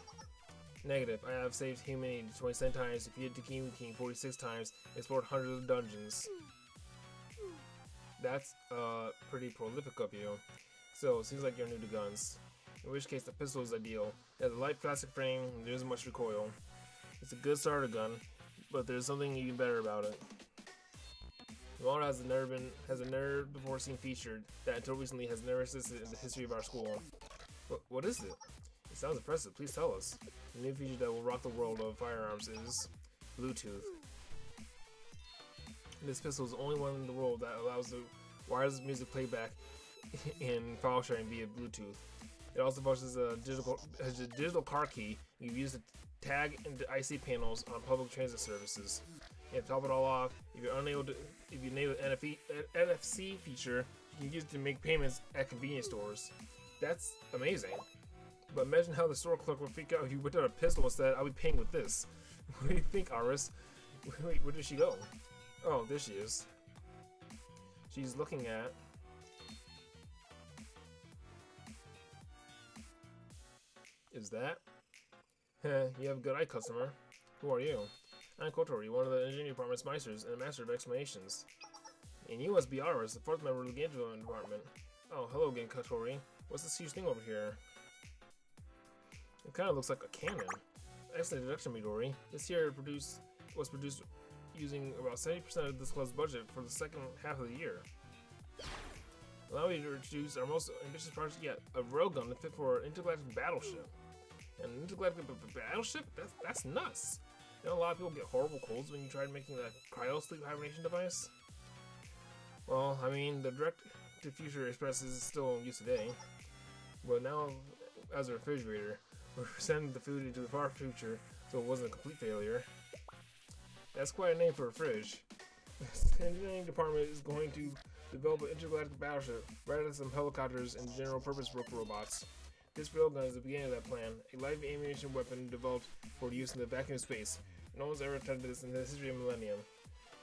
Negative. I have saved humanity 27 times, defeated the King 46 times, explored hundreds of dungeons. That's pretty prolific of you. So, it seems like you're new to guns. In which case, the pistol is ideal. It has a light plastic frame, and there isn't much recoil. It's a good starter gun, but there's something even better about it. The model has a never before seen feature that until recently has never existed in the history of our school. What is it? It sounds impressive. Please tell us. The new feature that will rock the world of firearms is Bluetooth. This pistol is the only one in the world that allows the wireless music playback, and file sharing via Bluetooth. It also functions as a digital car key you use to tag into IC panels on public transit services. And to top it all off, if you enable the NFC feature, you can use it to make payments at convenience stores. That's amazing. But imagine how the store clerk would freak out if you whipped out a pistol and said, "I'll be paying with this." What do you think, Iris? Wait, where did she go? Oh, there she is. She's looking at... Is that? You have a good eye, customer. Who are you? I'm Kotori, one of the engineering department's meisters and a master of explanations. And you must be Iris, the fourth member of the game development department. Oh, hello again, Kotori. What's this huge thing over here? It kind of looks like a cannon. Excellent introduction, Midori. This year was produced using about 70% of this club's budget for the second half of the year. Allow me to introduce our most ambitious project yet, a railgun to fit for an intergalactic battleship. An intergalactic battleship? That's nuts. You know, a lot of people get horrible colds when you tried making that cryo sleep hibernation device. Well, I mean, the direct-to-future express is still in use today, but now, as a refrigerator, we're sending the food into the far future, so it wasn't a complete failure. That's quite a name for a fridge. The engineering department is going to develop an intergalactic battleship, rather than some helicopters and general-purpose robots. This railgun is the beginning of that plan, a live ammunition weapon developed for use in the vacuum of space. No one's ever attempted this in the history of millennium.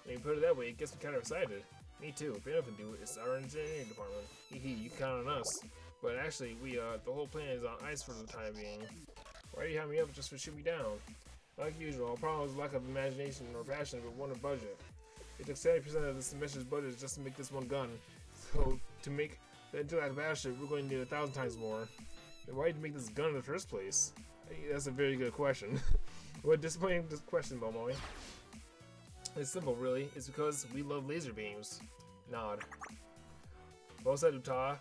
When you put it that way, it gets me kind of excited. Me too. If anyone can do it, it's our engineering department. Hee, you can count on us. But actually, the whole plan is on ice for the time being. Why do you have me up just to shoot me down? Like usual, our problem is lack of imagination or passion, but one of budget. It took 70% of this mission's budget just to make this one gun. So, to make the intergalactic battleship, we're going to need 1,000 times more. Then why did you make this gun in the first place? That's a very good question. What a disappointing question, Momoe. It's simple, really. It's because we love laser beams. Nod. Well said, Uta.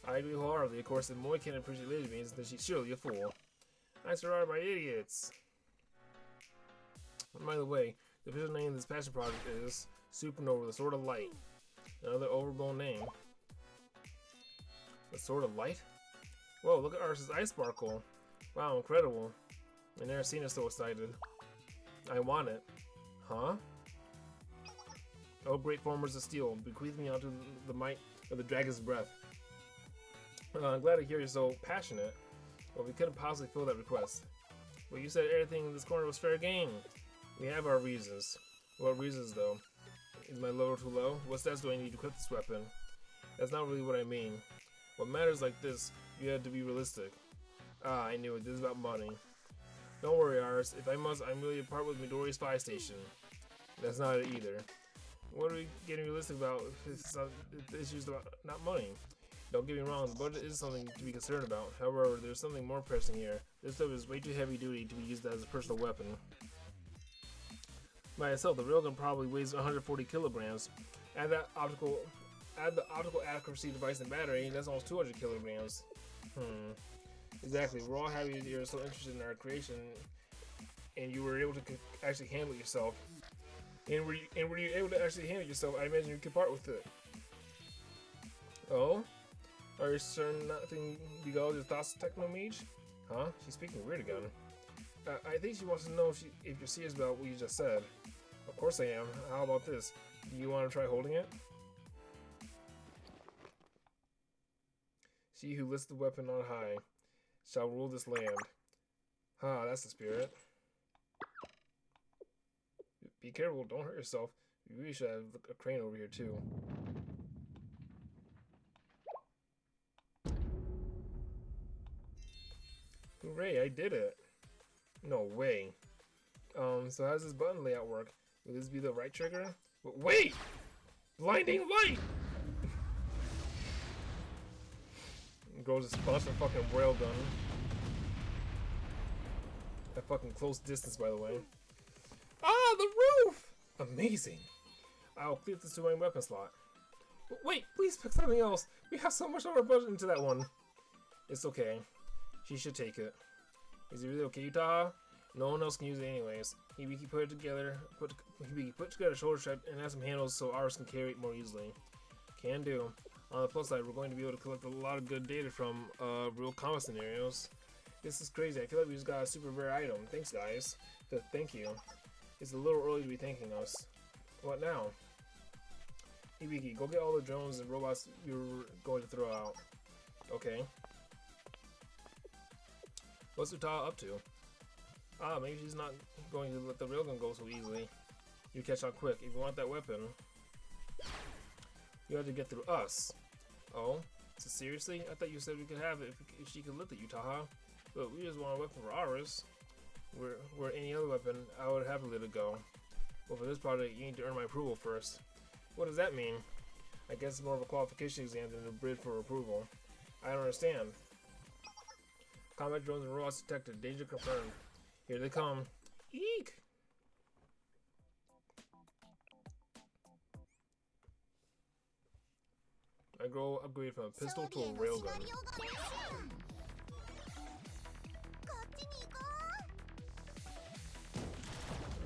I agree wholeheartedly. Of course, if Moe can't appreciate laser beams, then she's surely a fool. I'm surrounded by idiots. And by the way, the official name of this passion project is Supernova, the Sword of Light. Another overblown name. The Sword of Light? Whoa, look at Ars's ice sparkle. Wow, incredible. I've never seen us so excited. I want it. Huh? Oh, great formers of steel, bequeath me onto the might of the dragon's breath. I'm glad to hear you're so passionate. Well, we couldn't possibly fill that request. Well, you said everything in this corner was fair game. We have our reasons. What reasons, though? Is my level too low? What stats do I need to equip this weapon? That's not really what I mean. What matters like this, you have to be realistic. Ah, I knew it. This is about money. Don't worry, Ars. If I must, I'm willing to part with Midori's spy station. That's not it either. What are we getting realistic about if the issue's about not money? Don't get me wrong, the budget is something to be concerned about. However, there's something more pressing here. This stuff is way too heavy duty to be used as a personal weapon. By itself, the railgun probably weighs 140 kilograms. Add the optical accuracy device and battery, that's almost 200 kilograms. Exactly. We're all happy that you're so interested in our creation, and you were able to actually handle it yourself. And were you able to actually handle it yourself? I imagine you could part with it. Oh? Are you certain nothing beguiles your thoughts, Techno Mage? Huh? She's speaking weird again. I think she wants to know if you're serious about what you just said. Of course I am. How about this? Do you want to try holding it? She who lifts the weapon on high shall rule this land. Ah, that's the spirit. Be careful, don't hurt yourself. You really should have a crane over here too. Hooray, I did it! No way. So how does this button layout work? Will this be the right trigger? Wait! Blinding light! Girl just punched a fucking railgun. At fucking close distance, by the way. Ah, the roof! Amazing. I'll clear this to my weapon slot. Wait, please pick something else. We have so much over budget into that one. It's okay. She should take it. Is it really okay, Utaha? No one else can use it anyways. Hibiki put together a shoulder strap and have some handles so ours can carry it more easily. Can do. On the plus side, we're going to be able to collect a lot of good data from real combat scenarios. This is crazy. I feel like we just got a super rare item. Thanks, guys. Thank you. It's a little early to be thanking us. What now? Ibiki, go get all the drones and robots you were going to throw out. Okay. What's Uta up to? Ah, maybe she's not going to let the railgun go so easily. You catch on quick. If you want that weapon, you have to get through us. Oh? So seriously? I thought you said we could have it if she could lift it, Utaha. But we just want a weapon for ours. Where any other weapon, I would happily let it go. But for this project, you need to earn my approval first. What does that mean? I guess it's more of a qualification exam than a bid for approval. I don't understand. Combat drones and robots detected. Danger confirmed. Here they come. Eek! I grow upgrade from a pistol to a railgun.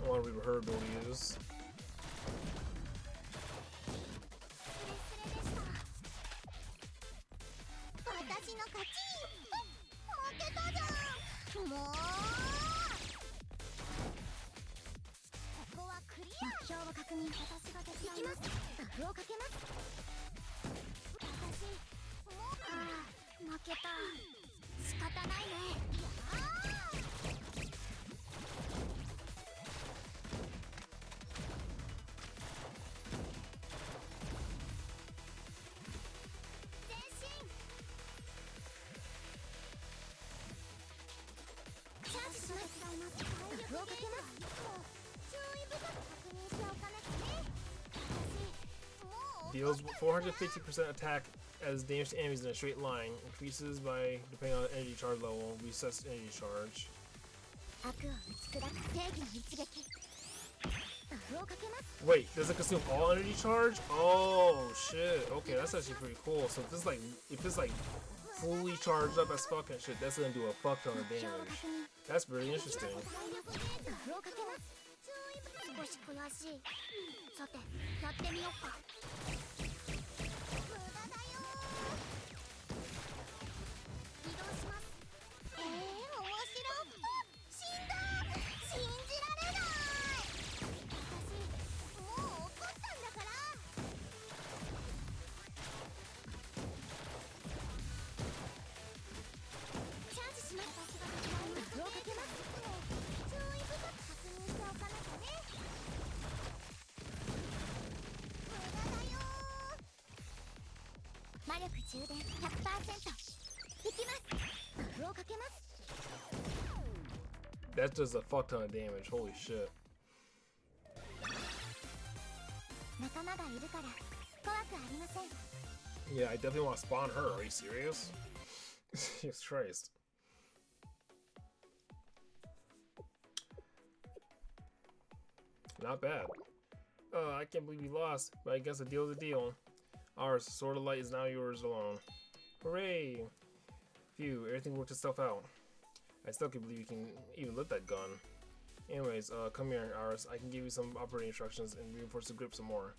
I want to read what her ability is. Deals 450% attack as damage to enemies in a straight line. Increases by depending on the energy charge level. Resets energy charge. Wait, does it consume all energy charge? Oh shit. Okay, that's actually pretty cool. So if it's like fully charged up as fucking shit, that's gonna do a fuck ton of damage. That's very interesting. That does a fuck ton of damage, holy shit. Yeah, I definitely want to spawn her, are you serious? Jesus Christ. Not bad. I can't believe we lost, but I guess a deal is a deal. Ours, Sword of Light is now yours alone. Hooray! Phew, everything worked itself out. I still can't believe you can even lift that gun. Anyways, come here, Ours. I can give you some operating instructions and reinforce the grip some more.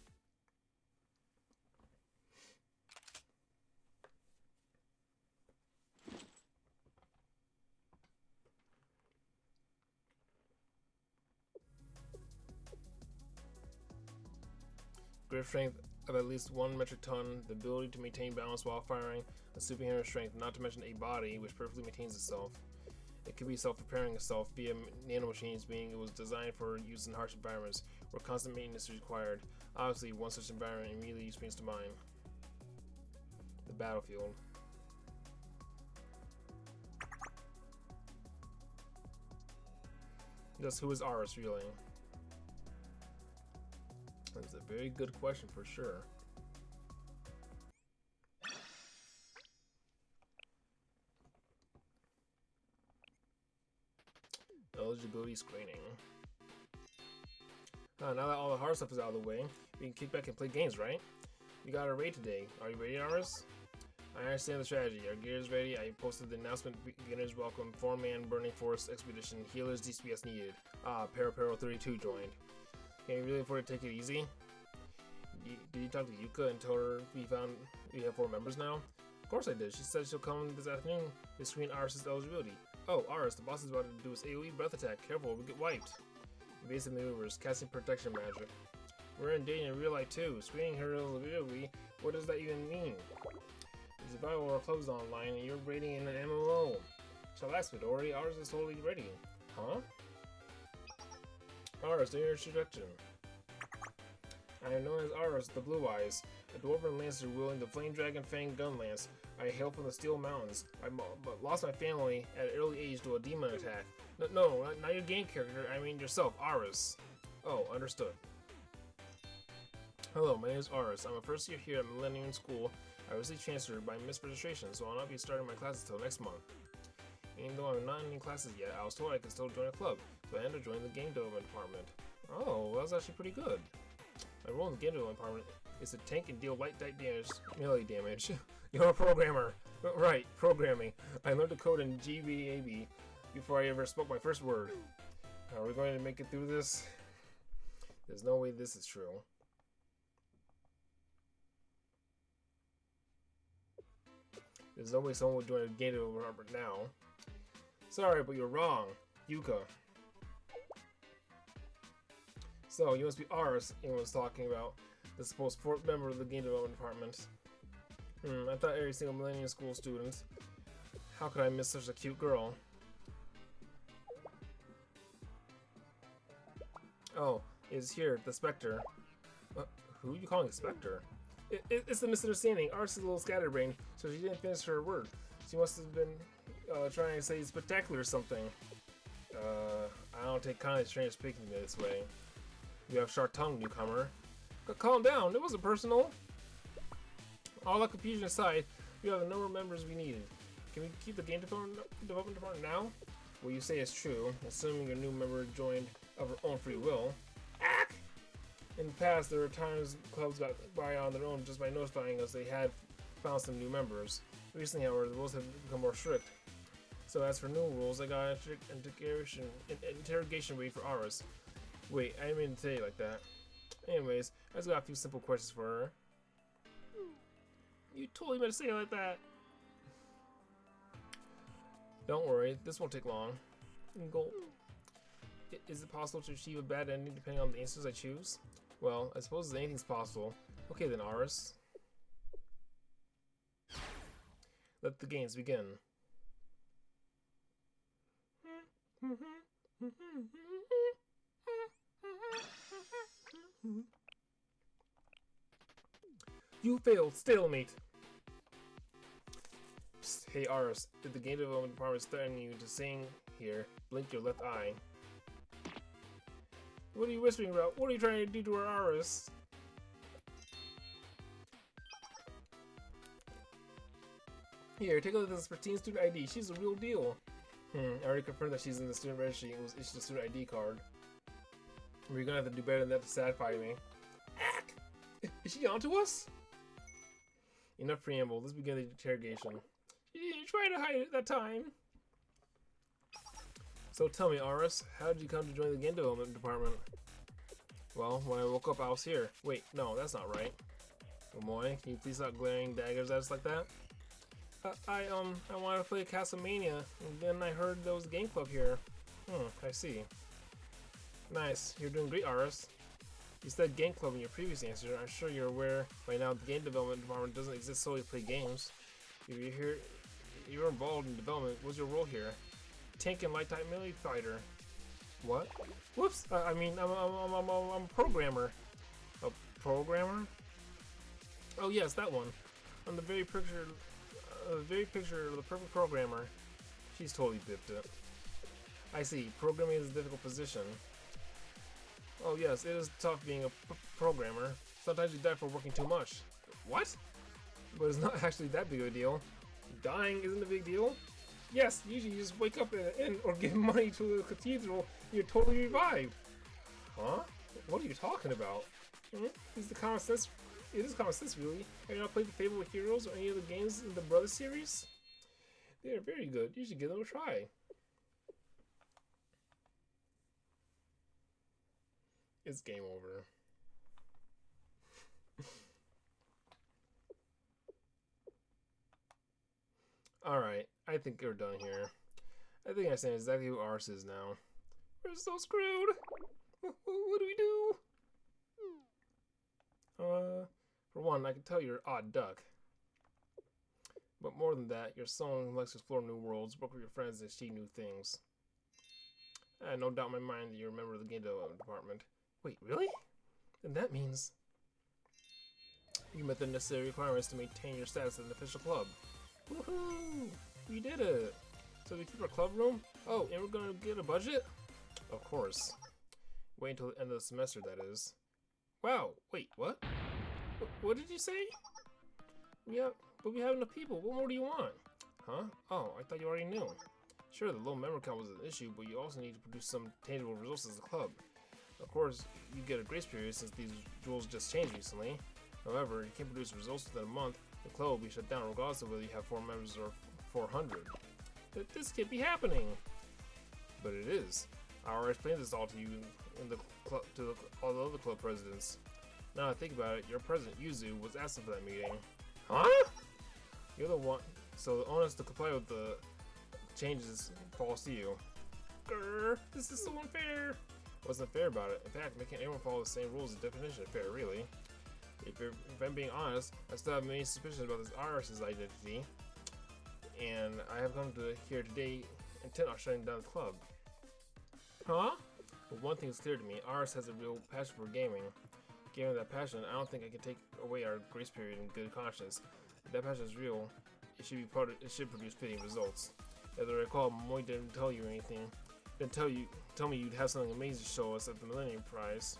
Grip strength of at least 1 metric ton, the ability to maintain balance while firing, a superhuman strength, not to mention a body which perfectly maintains itself. It can be self-repairing itself via nanomachines, being it was designed for use in harsh environments where constant maintenance is required. Obviously, one such environment immediately springs to mind: the battlefield. Just who is ours, really? That's a very good question for sure. Eligibility screening. Now that all the hard stuff is out of the way, we can kick back and play games, right? We got a raid today. Are you ready, Aris? I understand the strategy. Our gear is ready. I posted the announcement. Beginners welcome. 4-man Burning Forest expedition. Healers DPS needed. Ah, Paraparo 32 joined. Can you really afford to take it easy? Did you talk to Yuka and tell her we have 4 members now? Of course I did. She said she'll come this afternoon to screen Aris' eligibility. Oh, Aris, the boss is about to do his AoE breath attack. Careful, we'll get wiped. Evasive maneuvers, casting protection magic. We're in danger in real life too. Screening her eligibility, what does that even mean? It's about our clubs online and you're raiding in an MMO. Shall ask Midori, Aris is totally ready. Huh? Aris, do your introduction. I am known as Aris, the Blue Eyes, a dwarven lancer wielding the Flame Dragon Fang gun lance. I hail from the Steel Mountains. I lost my family at an early age to a demon attack. No, not your game character, I mean yourself, Aris. Oh, understood. Hello, my name is Aris. I'm a first year here at Millennium School. I recently transferred by misregistration, so I'll not be starting my classes until next month. Even though I'm not in any classes yet, I was told I could still join a club, so I ended up joining the game development department. Oh, that was actually pretty good. My role in the game development department is to tank and deal light damage, melee damage. You're a programmer. Right, programming. I learned to code in GBAB before I ever spoke my first word. Are we going to make it through this? There's no way this is true. There's no way someone would join a game development department now. Sorry, but you're wrong. Yuka. So, you must be Aris anyone was talking about, the supposed 4th member of the game development department. I thought every single Millennium School student. How could I miss such a cute girl? Oh, it's here, the Spectre. Who are you calling a Spectre? It's a misunderstanding. Aris is a little scatterbrained, so she didn't finish her word. She must have been trying to say spectacular or something. I don't take kindly to strangers speaking to me this way. You have sharp tongue, newcomer. Calm down, it wasn't personal. All that confusion aside, you have the number of members we needed. Can we keep the game development department now? What you say is true, assuming a new member joined of her own free will. Ack! In the past, there were times clubs got by on their own just by notifying us they had found some new members. Recently, however, the rules have become more strict. So as for new rules, I got an interrogation wait for Aris. Wait, I didn't mean to say it like that. Anyways, I just got a few simple questions for her. You totally meant to say it like that. Don't worry, this won't take long. Gulp. Is it possible to achieve a bad ending depending on the answers I choose? Well, I suppose anything's possible. Okay then, Aris. Let the games begin. You failed, stalemate. Psst, hey Aris, if the game development department is threatening you to sing here, blink your left eye. What are you whispering about? What are you trying to do to her, Aris? Here, take a look at this pristine student ID. She's a real deal. I already confirmed that she's in the student registry and was issued a student ID card. We're gonna have to do better than that to satisfy me. Ack! Is she onto us? Enough preamble. Let's begin the interrogation. You tried to hide it that time. So tell me, Aris, how did you come to join the game development department? Well, when I woke up, I was here. Wait, no, that's not right. Momoe, can you please stop glaring daggers at us like that? I wanted to play Castlevania, and then I heard there was a game club here. I see. Nice, you're doing great, Aris. You said game club in your previous answer. I'm sure you're aware by now the game development department doesn't exist solely to play games. If you're here, you're involved in development. What's your role here? Tank and light type melee fighter. What? Whoops! I mean, I'm a programmer. A programmer? Oh yes, that one. I'm the very picture of the perfect programmer. She's totally bipped it. I see. Programming is a difficult position. Oh yes, it is tough being a programmer. Sometimes you die for working too much. What? But it's not actually that big of a deal. Dying isn't a big deal. Yes, usually you just wake up at an inn or give money to a cathedral and you're totally revived. Huh? What are you talking about? Is the common sense? It is common sense, really. Have you not played the Fable Heroes or any of the games in the Brothers series? They are very good. You should give them a try. It's game over. Alright, I think we're done here. I think I understand exactly who ours is now. We're so screwed! What do we do? For one, I can tell you're an odd duck. But more than that, you're someone who likes to explore new worlds, work with your friends, and achieve new things. I had no doubt in my mind that you're a member of the game department. Wait, really? Then that means you met the necessary requirements to maintain your status as an official club. Woohoo! We did it! So we keep our club room? Oh, and we're gonna get a budget? Of course. Wait until the end of the semester, that is. Wow, wait, what? What did you say? But we have enough people. What more do you want? Huh? Oh, I thought you already knew. Sure, the low member count was an issue, but you also need to produce some tangible results as a club. Of course, you get a grace period since these rules just changed recently. However, you can't produce results within a month. The club will be shut down regardless of whether you have 4 members or 400. This can't be happening. But it is. I already explained this all to you in the club, to all the other club presidents. Now I think about it, your president Yuzu was asking for that meeting. Huh? You're the one. So the onus to comply with the changes falls to you. Grr, this is so unfair. What's unfair about it? In fact, making everyone follow the same rules is the definition of fair, really. If I'm being honest, I still have many suspicions about this Iris's identity, and I have come to here today intent on shutting down the club. Huh? But one thing is clear to me, Iris has a real passion for gaming. Given that passion, I don't think I can take away our grace period in good conscience. If that passion is real, it should produce fitting results. As I recall, Moy didn't tell you anything. Didn't tell me you'd have something amazing to show us at the Millennium Prize.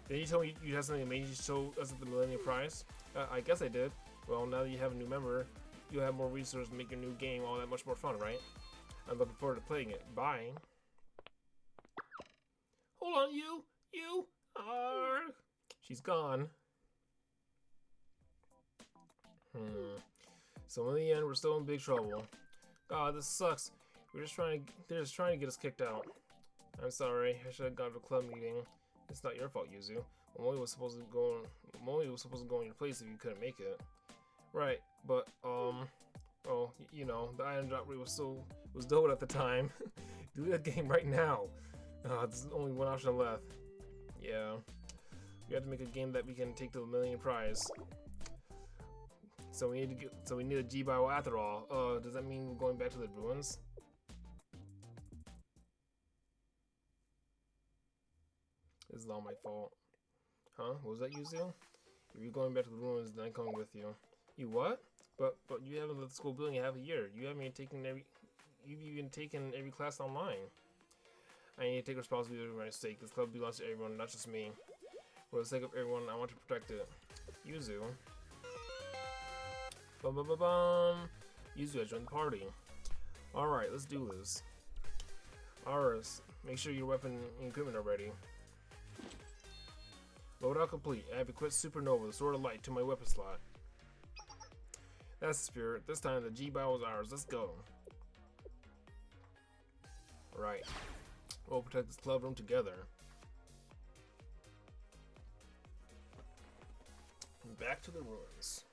Did you tell me you'd have something amazing to show us at the Millennium Prize? I guess I did. Well, now that you have a new member, you'll have more resources to make your new game all that much more fun, right? I'm looking forward to playing it. Bye. Hold on, you! She's gone. So in the end, we're still in big trouble. God, this sucks. They're just trying to get us kicked out. I'm sorry. I should have gone to a club meeting. It's not your fault, Yuzu. Molly was supposed to go in your place if you couldn't make it. Right, but well, you know, the item drop rate was doubled at the time. Do that game right now. There's only one option left. Yeah, we have to make a game that we can take to the Millennium Prize. So we need a G-Bio after all. Does that mean we're going back to the ruins? This is all my fault. Huh? What was that, Yuzu? If you're going back to the ruins, then I'm coming with you. You what? But you haven't left the school building in half a year. You've even taken every class online. I need to take responsibility for my mistake. This club belongs to everyone, not just me. For the sake of everyone, I want to protect it. Yuzu. Yuzu has joined the party. Alright, let's do this. Aris, make sure your weapon and equipment are ready. Loadout complete. I have equipped Supernova, the Sword of Light, to my weapon slot. That's the spirit. This time the G-Bio is ours. Let's go. Right. We'll protect this club room together. Back to the ruins.